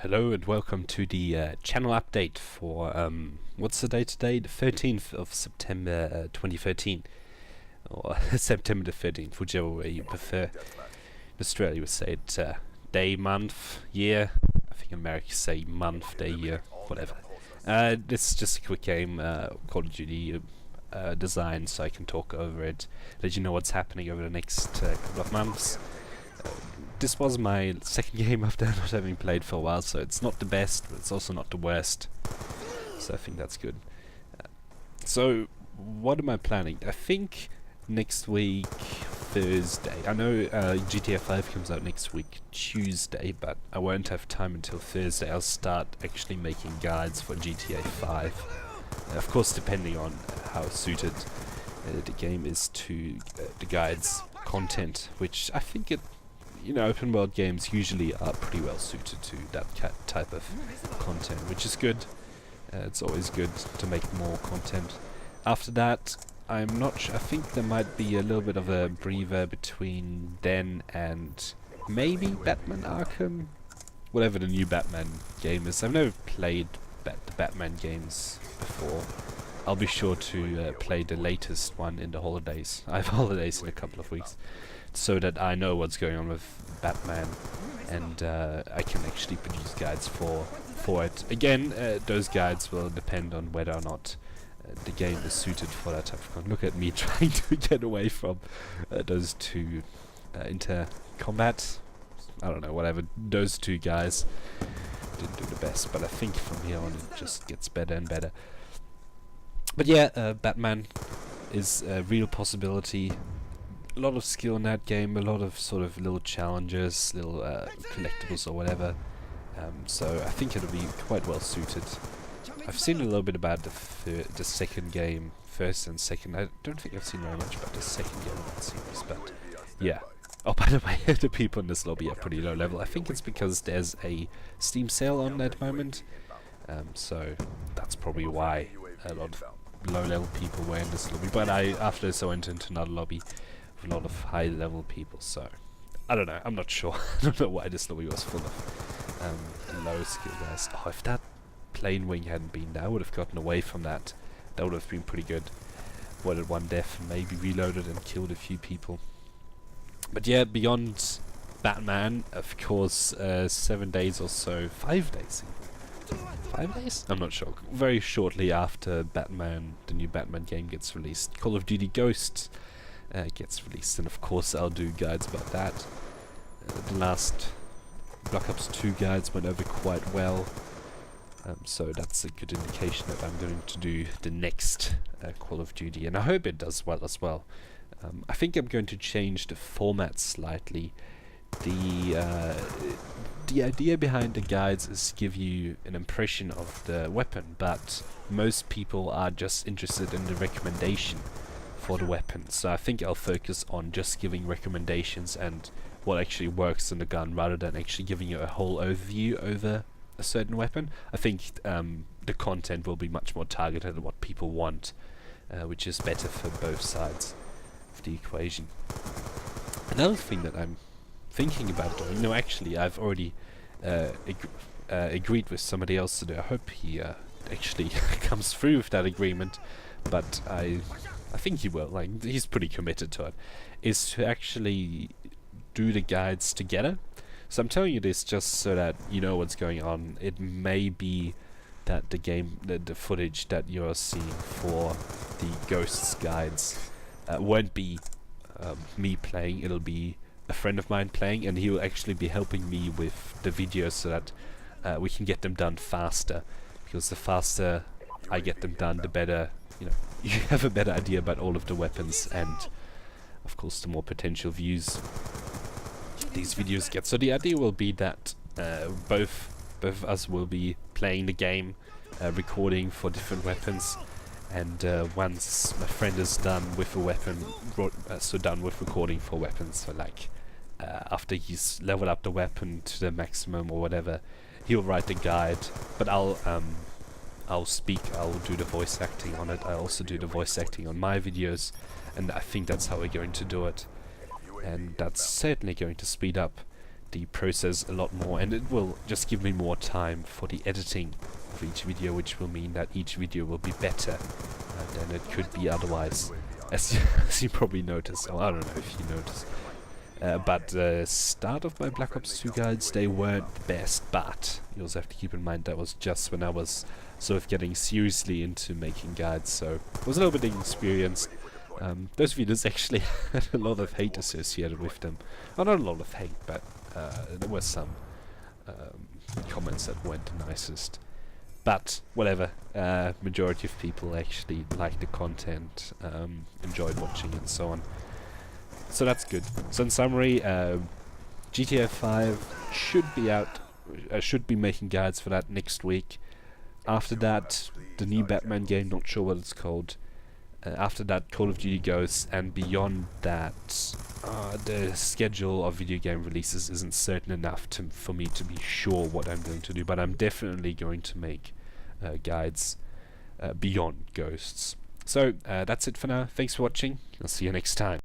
Hello and welcome to the channel update for what's the date today? The 13th of September 2013, or September the 13th, whichever way you prefer. In Australia we say it day, month, year. I think in America say month, day, year, whatever. This is just a quick game, Call of Duty design, so I can talk over it, let you know what's happening over the next couple of months. This was my second game after not having played for a while, so it's not the best, but it's also not the worst. So I think that's good. So, what am I planning? I think next week, Thursday. I know GTA 5 comes out next week, Tuesday, but I won't have time until Thursday. I'll start actually making guides for GTA 5. Of course, depending on how suited the game is to the guides' content, which I think it. You know, open world games usually are pretty well suited to that type of content, which is good. It's always good to make more content. After that, I'm not sure. I think there might be a little bit of a breather between then and maybe Batman Arkham, whatever the new Batman game is. I've never played the Batman games before. I'll be sure to play the latest one in the holidays. I have holidays in a couple of weeks, so that I know what's going on with Batman, and I can actually produce guides for it. Again, those guides will depend on whether or not the game is suited for that type of content. Look at me trying to get away from those two into combat. I don't know, whatever. Those two guys didn't do the best, but I think from here on it just gets better and better. But yeah, Batman is a real possibility. A lot of skill in that game, a lot of sort of little challenges, little collectibles or whatever. So I think it'll be quite well suited. I've seen a little bit about the second game, first and second. I don't think I've seen very much about the second game of that series, but yeah. Oh, by the way, the people in this lobby are pretty low level. I think it's because there's a Steam sale on at the moment. So that's probably why a lot of low-level people were in this lobby. But after this I went into another lobby with a lot of high-level people, so I don't know, I'm not sure. I don't know why this lobby was full of low-skill guys. Oh, if that plane wing hadn't been there, I would have gotten away from that. That would have been pretty good. Avoided one death and maybe reloaded and killed a few people. But yeah, beyond Batman, of course, 7 days or so, 5 days even. 5 days? I'm not sure. Very shortly after Batman, the new Batman game gets released, Call of Duty Ghosts gets released, and of course I'll do guides about that. The last Black Ops 2 guides went over quite well, so that's a good indication that I'm going to do the next Call of Duty, and I hope it does well as well. I think I'm going to change the format slightly. The idea behind the guides is to give you an impression of the weapon, but most people are just interested in the recommendation for the weapon. So I think I'll focus on just giving recommendations and what actually works in the gun, rather than actually giving you a whole overview over a certain weapon. I think the content will be much more targeted at what people want, which is better for both sides of the equation. Another thing that I'm thinking about doing, no, actually I've already agreed with somebody else to do. I hope he actually comes through with that agreement, but I think he will. Like, he's pretty committed to it. Is to actually do the guides together. So I'm telling you this just so that you know what's going on. It may be that the footage that you're seeing for the Ghosts guides won't be me playing. It'll be a friend of mine playing, and he will actually be helping me with the videos so that we can get them done faster, because the faster I get them done, the better, you know, you have a better idea about all of the weapons, and of course the more potential views these videos get. So the idea will be that both of us will be playing the game, recording for different weapons, and once my friend is done with a weapon, so done with recording for weapons, so like after he's leveled up the weapon to the maximum or whatever, he'll write the guide, but I'll do the voice acting on it. I also do the voice acting on my videos, and I think that's how we're going to do it, and that's certainly going to speed up the process a lot more, and it will just give me more time for the editing of each video, which will mean that each video will be better than it could be otherwise, as you probably noticed. Oh, I don't know if you noticed. But the start of my Black Ops 2 guides, they weren't the best, but you also have to keep in mind that was just when I was sort of getting seriously into making guides, so I was a little bit inexperienced. Those videos actually had a lot of hate associated with them. Well, not a lot of hate, but there were some comments that weren't the nicest. But whatever, majority of people actually liked the content, enjoyed watching and so on. So that's good. So in summary, GTA 5 should be out, should be making guides for that next week. After that, the new Batman game, not sure what it's called. After that, Call of Duty Ghosts, and beyond that, the schedule of video game releases isn't certain enough for me to be sure what I'm going to do, but I'm definitely going to make guides beyond Ghosts. So that's it for now. Thanks for watching. I'll see you next time.